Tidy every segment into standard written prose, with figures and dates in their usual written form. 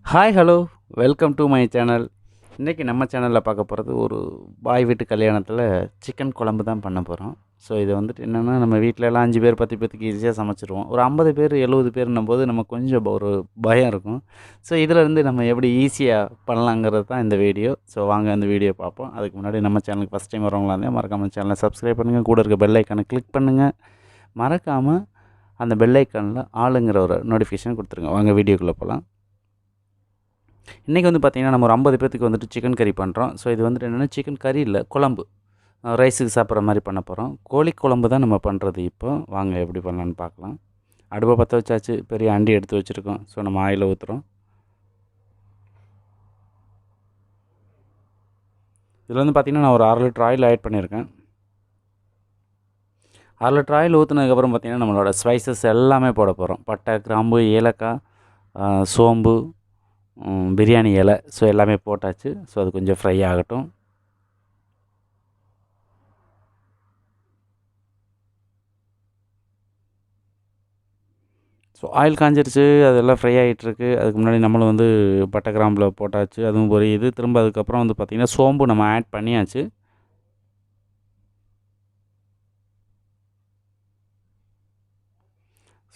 Hi hello welcome to my channel. இன்றைக்கி நம்ம சேனலில் பார்க்க போகிறது ஒரு பாய் வீட்டு கல்யாணத்தில் சிக்கன் குழம்பு தான் பண்ண போகிறோம். ஸோ இது வந்துட்டு என்னென்னா, நம்ம வீட்டிலலாம் 5 பேர் 10 பேர்த்துக்கு ஈஸியாக சமைச்சிருவோம். ஒரு 50 பேர் 70 பேர்னும் போது நம்ம கொஞ்சம் ஒரு பயம் இருக்கும். ஸோ இதிலேருந்து நம்ம எப்படி ஈஸியாக பண்ணலாங்கிறது தான் இந்த வீடியோ. ஸோ வாங்க அந்த வீடியோ பார்ப்போம். அதுக்கு முன்னாடி நம்ம சேனலுக்கு ஃபஸ்ட் டைம் வரவங்களா இருந்தால் மறக்காமல் சேனலை சப்ஸ்கிரைப் பண்ணுங்கள். கூட இருக்க பெல் ஐக்கானை கிளிக் பண்ணுங்கள். மறக்காமல் அந்த பெல் ஐக்கானில் ஆளுங்கிற ஒரு நோட்டிஃபிகேஷன் கொடுத்துருங்க. வாங்க வீடியோக்குள்ளே போகலாம். இன்றைக்கி வந்து பார்த்திங்கன்னா, நம்ம ஒரு 50 பேர்த்துக்கு வந்துட்டு சிக்கன் கறி பண்ணுறோம். ஸோ இது வந்துட்டு என்னென்னா, சிக்கன் கறி இல்லை, குழம்பு. ரைஸுக்கு சாப்பிட்ற மாதிரி பண்ண போகிறோம். கோழி குழம்பு தான் நம்ம பண்ணுறது. இப்போ வாங்க எப்படி பண்ணலான்னு பார்க்கலாம். அடுப்பை பற்ற வச்சாச்சு. பெரிய அண்டி எடுத்து வச்சுருக்கோம். ஸோ நம்ம ஆயிலை ஊற்றுறோம். இதில் வந்து பார்த்திங்கன்னா, நான் ஒரு 1/2 லிட்டர் ஆயில் ஆட் பண்ணியிருக்கேன். 1/2 லிட்டர் ஆயில் ஊற்றுனதுக்கப்புறம் பார்த்திங்கன்னா, நம்மளோட ஸ்பைசஸ் எல்லாமே போட போகிறோம். பட்டை, கிராம்பு, ஏலக்காய், சோம்பு, பிரியாணி இலை. ஸோ எல்லாமே போட்டாச்சு. ஸோ அது கொஞ்சம் ஃப்ரை ஆகட்டும். ஸோ ஆயில் காஞ்சிருச்சு, அதெல்லாம் ஃப்ரை ஆகிட்டுருக்கு. அதுக்கு முன்னாடி நம்மளும் வந்து பட்டை கிராம்பில் போட்டாச்சு, அதுவும் பொரியுது. திரும்ப அதுக்கப்புறம் வந்து பார்த்திங்கன்னா, சோம்பு நம்ம ஆட் பண்ணியாச்சு.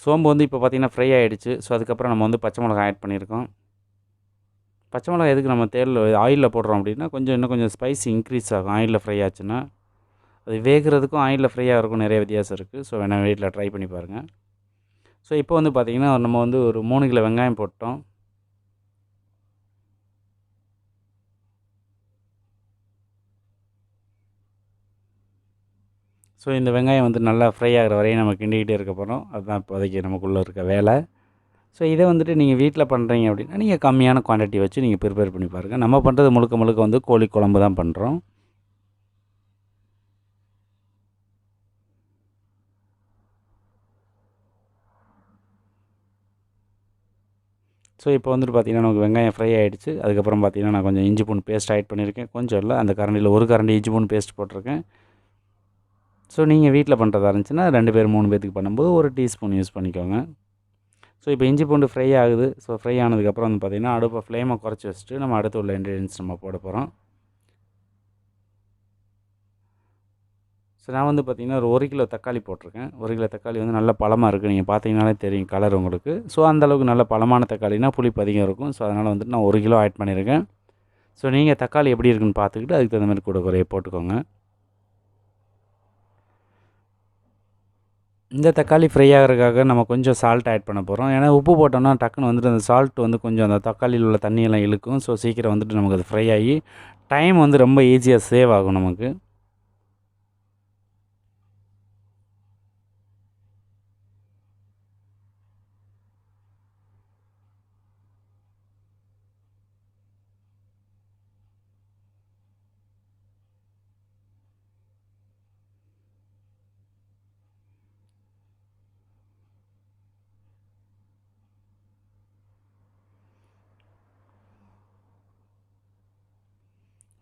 சோம்பு வந்து இப்போ பார்த்திங்கன்னா ஃப்ரை ஆகிடுச்சு. ஸோ அதுக்கப்புறம் நம்ம வந்து பச்சை மிளகாய் ஆட் பண்ணியிருக்கோம். பச்சை மிளகாய் எதுக்கு நம்ம ஆயிலில் போடுறோம் அப்படின்னா, இன்னும் கொஞ்சம் ஸ்பைஸ் இன்க்ரீஸ் ஆகும் ஆயிலில் ஃப்ரை ஆச்சுன்னா. அது வேகிறதுக்கும் ஆயிலில் ஃப்ரை ஆகிறதுக்கும் நிறைய வித்தியாசம் இருக்குது. ஸோ வேணால் வீட்டில் ட்ரை பண்ணி பாருங்கள். ஸோ இப்போ வந்து பார்த்திங்கன்னா, நம்ம வந்து ஒரு 3 கிலோ வெங்காயம் போட்டோம். ஸோ இந்த வெங்காயம் வந்து நல்லா ஃப்ரை ஆகிற வரையும் நம்ம கிண்டிக்கிட்டே இருக்க போகிறோம். அதுதான் இப்போதைக்கு நமக்குள்ளே இருக்க வேலை. ஸோ இதை வந்துட்டு நீங்கள் வீட்டில் பண்ணுறீங்க அப்படின்னா, நீங்கள் கம்மியான குவான்டிட்டி வச்சு நீங்கள் ப்ரிப்பேர் பண்ணி பாருங்கள். நம்ம பண்ணுறது முழுக்க முழுக்க வந்து கோழி குழம்பு தான் பண்ணுறோம். ஸோ இப்போ வந்துட்டு பார்த்திங்கன்னா, நமக்கு வெங்காயம் ஃப்ரை ஆகிடுச்சு. அதுக்கப்புறம் பார்த்திங்கன்னா, நான் கொஞ்சம் இஞ்சி பூண்டு பேஸ்ட் ஆட் பண்ணியிருக்கேன். கொஞ்சம் இல்லை, அந்த கரண்டியில் ஒரு கரண்டி இஞ்சி பூண்டு பேஸ்ட் போட்டிருக்கேன். ஸோ நீங்கள் வீட்டில் பண்ணுறதா இருந்துச்சுன்னா 2 பேர் 3 பேர்த்துக்கு பண்ணும்போது 1 டீஸ்பூன் யூஸ் பண்ணிக்கோங்க. ஸோ இப்போ இஞ்சி பூண்டு ஃப்ரை ஆகுது. ஸோ ஃப்ரை ஆனதுக்கப்புறம் வந்து பார்த்திங்கன்னா, அடுப்பை ஃப்ளேமை குறைச்சி வச்சுட்டு நம்ம அடுத்து உள்ள இன்க்ரீடியன்ஸ் நம்ம போட போகிறோம். ஸோ நான் வந்து பார்த்திங்கன்னா, ஒரு 1 கிலோ தக்காளி போட்டிருக்கேன். 1 கிலோ தக்காளி வந்து நல்ல பழமாக இருக்குது. நீங்கள் பார்த்தீங்கன்னாலே தெரியும் கலர் உங்களுக்கு. ஸோ அந்தளவுக்கு நல்ல பழமான தக்காளினா புளிப்பு அதிகம் இருக்கும். ஸோ அதனால் வந்துட்டு நான் 1 கிலோ ஆட் பண்ணியிருக்கேன். ஸோ நீங்கள் தக்காளி எப்படி இருக்குன்னு பார்த்துக்கிட்டு அதுக்கு தகுந்த மாதிரி கூட குறைய போட்டுக்கோங்க. இந்த தக்காளி ஃப்ரை ஆகிறதுக்காக நம்ம கொஞ்சம் சால்ட் ஆட் பண்ண போகிறோம். ஏன்னா உப்பு போட்டோம்னா டக்குன்னு வந்துட்டு அந்த சால்ட் வந்து கொஞ்சம் அந்த தக்காளியில் உள்ள தண்ணியெல்லாம் இழுக்கும். ஸோ சீக்கிரம் வந்துட்டு நமக்கு அது ஃப்ரை ஆகி டைம் வந்து ரொம்ப ஈஸியாக சேவ் ஆகும் நமக்கு.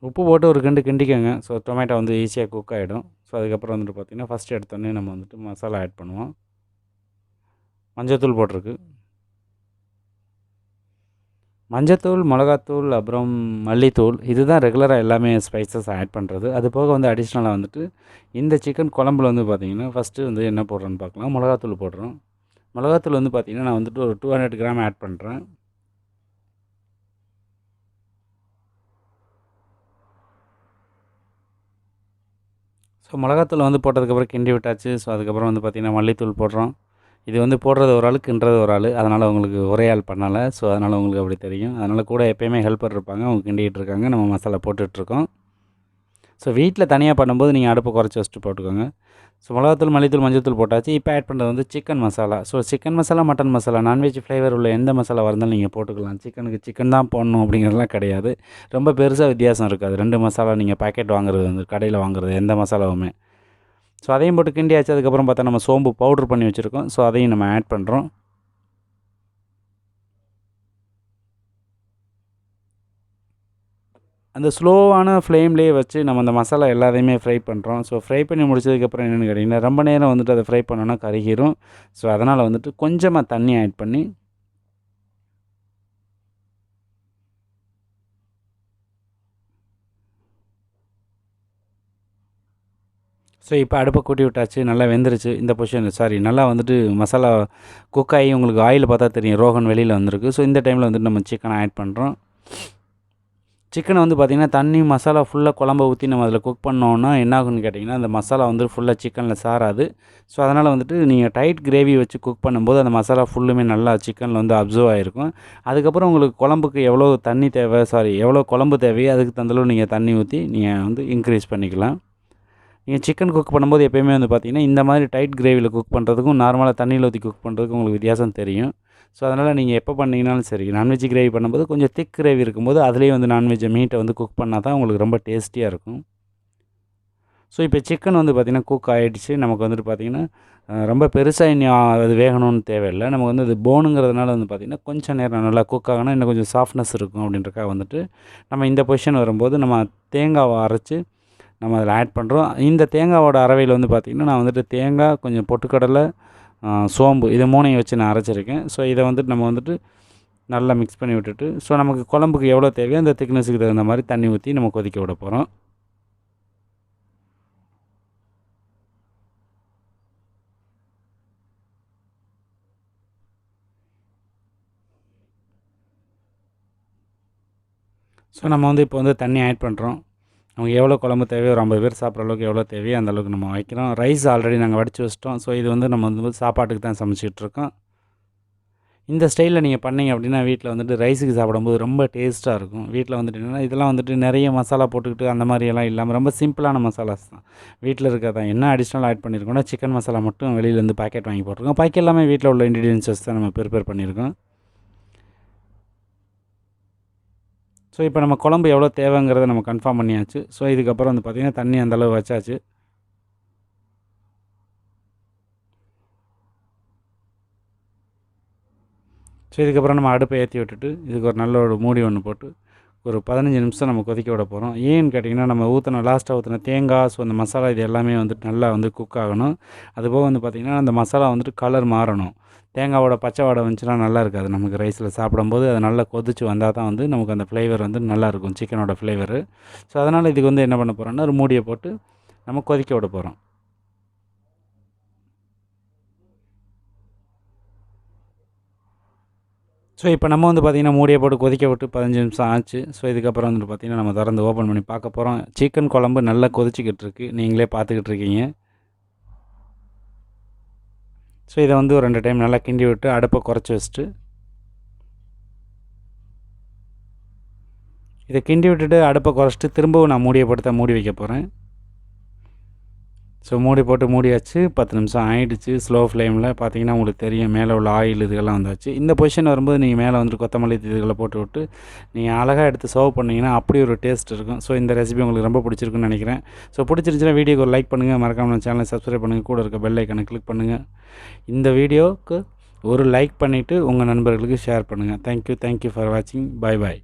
உப்பு போட்டு ஒரு கிண்டிக்கோங்க. ஸோ டொமேட்டோ வந்து ஈஸியாக குக் ஆகிடும். ஸோ அதுக்கப்புறம் வந்துட்டு பார்த்திங்கன்னா, ஃபஸ்ட்டு எடுத்தோடனே நம்ம வந்துட்டு மசாலா ஆட் பண்ணுவோம். மஞ்சத்தூள் போட்டிருக்கு. மஞ்சத்தூள், மிளகாத்தூள், அப்புறம் மல்லித்தூள், இதுதான் ரெகுலராக எல்லாமே ஸ்பைசஸ் ஆட் பண்ணுறது. அது போக வந்து அடிஷ்னலாக வந்துட்டு இந்த சிக்கன் குழம்புல வந்து பார்த்திங்கன்னா, ஃபஸ்ட்டு வந்து என்ன போடுறோன்னு பார்க்கலாம். மிளகாத்தூள் போடுறோம். மிளகாத்தூள் வந்து பார்த்திங்கன்னா, நான் வந்துட்டு ஒரு 200 கிராம் ஆட் பண்ணுறேன். ஸோ மிளகாத்தூள் வந்து போட்டதுக்கப்புறம் கிண்டி விட்டாச்சு. ஸோ அதுக்கப்புறம் வந்து பார்த்திங்கன்னா, மல்லித்தூள் போடுறோம். இது வந்து போடுறது ஒரு ஆள், கிண்டுறது ஒரு ஆள். அதனால் உங்களுக்கு ஒரே ஆள் பண்ணலை. ஸோ அதனால் உங்களுக்கு அப்படி தெரியும். அதனால் கூட எப்போயுமே ஹெல்ப்பர் இருப்பாங்க. அவங்க கிண்டிகிட்டு இருக்காங்க. நம்ம மசாலா போட்டுட்ருக்கோம். ஸோ வீட்டில் தனியாக பண்ணும்போது நீங்கள் அடுப்பை குறைச்சி வச்சுட்டு போட்டுக்கோங்க. ஸோ மிளகாத்தூள், மல்லித்தூள், மஞ்சள்தூள் போட்டாச்சு. இப்போ ஆட் பண்ணுறது வந்து chicken masala. So chicken masala, mutton masala, non veg flavour உள்ள எந்த மசாலாவாக இருந்தாலும் நீங்கள் போட்டுக்கலாம். சிக்கனுக்கு சிக்கன் தான் போடணும் அப்படிங்கிறதுலாம் கிடையாது. ரொம்ப பெருசாக வித்தியாசம் இருக்காது. 2 மசாலா நீங்கள் பாக்கெட் வாங்குறது வந்து கடையில் வாங்குறது எந்த மசாலாவுமே. ஸோ அதையும் போட்டு கிண்டியாச்சு. அதுக்கப்புறம் பார்த்தா நம்ம சோம்பு பவுட்ரு பண்ணி வச்சுருக்கோம். ஸோ அதையும் நம்ம ஆட் பண்ணுறோம். அந்த ஸ்லோவான ஃப்ளேம்லேயே வச்சு நம்ம அந்த மசாலா எல்லாத்தையுமே ஃப்ரை பண்ணுறோம். ஸோ ஃப்ரை பண்ணி முடிச்சதுக்கப்புறம் என்னென்னு கேட்டிங்கன்னா, ரொம்ப நேரம் வந்துட்டு அதை ஃப்ரை பண்ணோன்னா கருகிரும். ஸோ அதனால் வந்துட்டு கொஞ்சமாக தண்ணி ஆட் பண்ணி ஸோ இப்போ அடுப்பை கூட்டி விட்டாச்சு, நல்லா வெந்துருச்சு இந்த பொசிஷன். நல்லா வந்துட்டு மசாலா குக் ஆகி உங்களுக்கு ஆயில் பார்த்தா தெரியும், ரோகன் வெளியில் வந்திருக்கு. ஸோ இந்த டைமில் வந்துட்டு நம்ம சிக்கனை ஆட் பண்ணுறோம். சிக்கனை வந்து பார்த்திங்கன்னா தண்ணி மசாலா ஃபுல்லாக குழம்ப ஊற்றி நம்ம அதில் குக் பண்ணோன்னா என்ன ஆகுன்னு கேட்டிங்கன்னா, அந்த மசாலா வந்து ஃபுல்லாக சிக்கனில் சாராது. ஸோ அதனால் வந்துட்டு நீங்கள் டைட் கிரேவி வச்சு குக் பண்ணும்போது அந்த மசாலா ஃபுல்லுமே நல்லா சிக்கனில் வந்து அப்சர்வ் ஆகிருக்கும். அதுக்கப்புறம் உங்களுக்கு குழம்புக்கு எவ்வளோ தண்ணி தேவை, எவ்வளோ குழம்பு தேவையோ அதுக்கு தந்தளவு நீங்கள் தண்ணி ஊற்றி நீங்கள் வந்து இன்க்ரீஸ் பண்ணிக்கலாம். நீங்கள் சிக்கன் குக் பண்ணும்போது எப்போயுமே வந்து பார்த்திங்கன்னா, இந்த மாதிரி டைட் கிரேவியில் குக் பண்ணுறதுக்கும் நார்மலாக தண்ணியில் ஊற்றி குக் பண்ணுறதுக்கும் உங்களுக்கு வித்தியாசம் தெரியும். ஸோ அதனால் நீங்கள் எப்போ பண்ணிங்கனாலும் சரி, நான்வெஜ் கிரேவி பண்ணும்போது கொஞ்சம் திக் கிரேவி இருக்கும்போது அதிலேயே வந்து மீட்டை வந்து குக் பண்ணால் தான் உங்களுக்கு ரொம்ப டேஸ்டியாக இருக்கும். ஸோ இப்போ சிக்கன் வந்து பார்த்திங்கன்னா குக் ஆகிடுச்சு. நமக்கு வந்துட்டு பார்த்திங்கன்னா ரொம்ப பெருசாக இனி அது வேகணும்னு தேவையில்லை. நமக்கு வந்து அது போனுங்கிறதுனால வந்து பார்த்திங்கன்னா கொஞ்சம் நேரம் நல்லா குக் ஆகணும், இன்னும் கொஞ்சம் சாஃப்ட்னஸ் இருக்கும் அப்படின்றக்காக வந்துட்டு நம்ம இந்த பொசிஷன் வரும்போது நம்ம தேங்காவை அரைச்சி நம்ம அதில் ஆட் பண்ணுறோம். இந்த தேங்காவோட அரவையில் வந்து பார்த்திங்கன்னா நான் வந்துட்டு தேங்காய், கொஞ்சம் பொட்டுக்கடலை, சோம்பு இதை 3ஐயும் வச்சு நான் அரைச்சிருக்கேன். ஸோ இதை வந்துட்டு நம்ம வந்துட்டு நல்லா மிக்ஸ் பண்ணி விட்டுட்டு, ஸோ நமக்கு குழம்புக்கு எவ்வளோ தேவையோ அந்த திக்னஸுக்கு தகுந்த மாதிரி தண்ணி ஊற்றி நம்ம கொதிக்க விட போகிறோம். ஸோ நம்ம வந்து இப்போ வந்து தண்ணி ஆட் பண்ணுறோம். நமக்கு எவ்வளோ குழம்பு தேவையோ, ஒரு 50 பேர் சாப்பிட்ற அளவுக்கு எவ்வளோ தேவையோ அந்த அளவுக்கு நம்ம வைக்கிறோம். ரைஸ் ஆல்ரெடி நாங்கள் வடித்து வச்சிட்டோம். ஸோ இது வந்து நம்ம வந்து சாப்பாட்டுக்கு தான் சமைச்சிட்ருக்கோம். இந்த ஸ்டைலில் நீங்கள் பண்ணிங்க அப்படின்னா வீட்டில் வந்துட்டு ரைஸுக்கு சாப்பிடும்போது ரொம்ப டேஸ்ட்டாக இருக்கும். வீட்டில் வந்துட்டு என்னென்னா இதெல்லாம் வந்துட்டு நிறைய மசாலா போட்டுக்கிட்டு அந்த மாதிரியெல்லாம் இல்லாமல் ரொம்ப சிம்பிளான மசாலாஸ் தான். வீட்டில் இருக்கிறதான் என்ன அடிஷ்னல் ஆட் பண்ணியிருக்கோம்னா சிக்கன் மசாலா மட்டும் வெளியிலேருந்து பாக்கெட் வாங்கி போட்டிருக்கோம். பாக்கி எல்லாமே வீட்டில் உள்ள இன்க்ரீடியன்ஸஸ் தான் நம்ம ப்ரிப்பேர் பண்ணியிருக்கோம். ஸோ இப்போ நம்ம குழம்பு எவ்வளோ தேவைங்கிறத நம்ம கன்ஃபார்ம் பண்ணியாச்சு. ஸோ இதுக்கப்புறம் வந்து பார்த்திங்கன்னா தண்ணி அந்தளவு வச்சாச்சு. ஸோ இதுக்கப்புறம் நம்ம அடுப்பை ஏற்றி விட்டுட்டு இதுக்கு ஒரு நல்ல ஒரு மூடி ஒன்று போட்டு ஒரு 15 நிமிஷம் நம்ம கொதிக்க விட போகிறோம். ஏன்னு கேட்டிங்கன்னா நம்ம லாஸ்ட்டாக ஊற்றின தேங்காய், ஸோ அந்த மசாலா இது எல்லாமே வந்துட்டு நல்லா வந்து குக் ஆகணும். அதுபோக வந்து பார்த்திங்கன்னா அந்த மசாலா வந்துட்டு கலர் மாறணும். தேங்காவோட பச்சை வாடை வந்துச்சுன்னா நல்லா இருக்காது நமக்கு ரைஸில் சாப்பிடும்போது. அது நல்லா கொதிச்சு வந்தால் தான் வந்து நமக்கு அந்த ஃப்ளேவர் வந்து நல்லாயிருக்கும், சிக்கனோட ஃப்ளேவரு. ஸோ அதனால் இதுக்கு வந்து என்ன பண்ண போகிறோம்னா ஒரு மூடியை போட்டு நம்ம கொதிக்க விட போகிறோம். ஸோ இப்போ நம்ம வந்து பார்த்திங்கன்னா மூடியை போட்டு கொதிக்க விட்டு 15 நிமிஷம் ஆச்சு. ஸோ இதுக்கப்புறம் வந்துட்டு பார்த்திங்கன்னா நம்ம திறந்து ஓப்பன் பண்ணி பார்க்க போகிறோம். சிக்கன் குழம்பு நல்லா கொதிச்சிக்கிட்டு இருக்குது, நீங்களே பார்த்துக்கிட்டு இருக்கீங்க. ஸோ இதை வந்து ஒரு 2 டைம் நல்லா கிண்டி விட்டு அடுப்பை குறைச்சி வச்சுட்டு இதை கிண்டி விட்டுட்டு அடுப்பை குறைச்சிட்டு திரும்பவும் நான் மூடியை போட்டு தான் மூடி வைக்க போகிறேன். ஸோ மூடி போட்டு மூடியாச்சு. 10 நிமிஷம் ஆகிடுச்சு. ஸ்லோ ஃப்ளேமில் பார்த்தீங்கன்னா உங்களுக்கு தெரியும் மேலே உள்ள ஆயில் இதுகெல்லாம் வந்தாச்சு. இந்த பொசிஷன் வரும்போது நீங்கள் மேலே வந்துட்டு கொத்தமல்லி இதுகளை போட்டு விட்டு நீங்கள் அழகாக எடுத்து சர்வ் பண்ணிங்கன்னா அப்படி ஒரு டேஸ்ட் இருக்கும். ஸோ இந்த ரெசிபி உங்களுக்கு ரொம்ப பிடிச்சிருக்குன்னு நினைக்கிறேன். ஸோ பிடிச்சிருந்துச்சுன்னா வீடியோக்கு ஒரு லைக் பண்ணுங்கள், மறக்காமல் நம்ம சேனலை சப்ஸ்கிரைப் பண்ணுங்கள், கூட இருக்க பெல் ஐக்கனை கிளிக் பண்ணுங்கள். இந்த வீடியோவுக்கு ஒரு லைக் பண்ணிவிட்டு உங்கள் நண்பர்களுக்கு ஷேர் பண்ணுங்கள். தேங்க்யூ ஃபார் வாட்சிங். பாய்.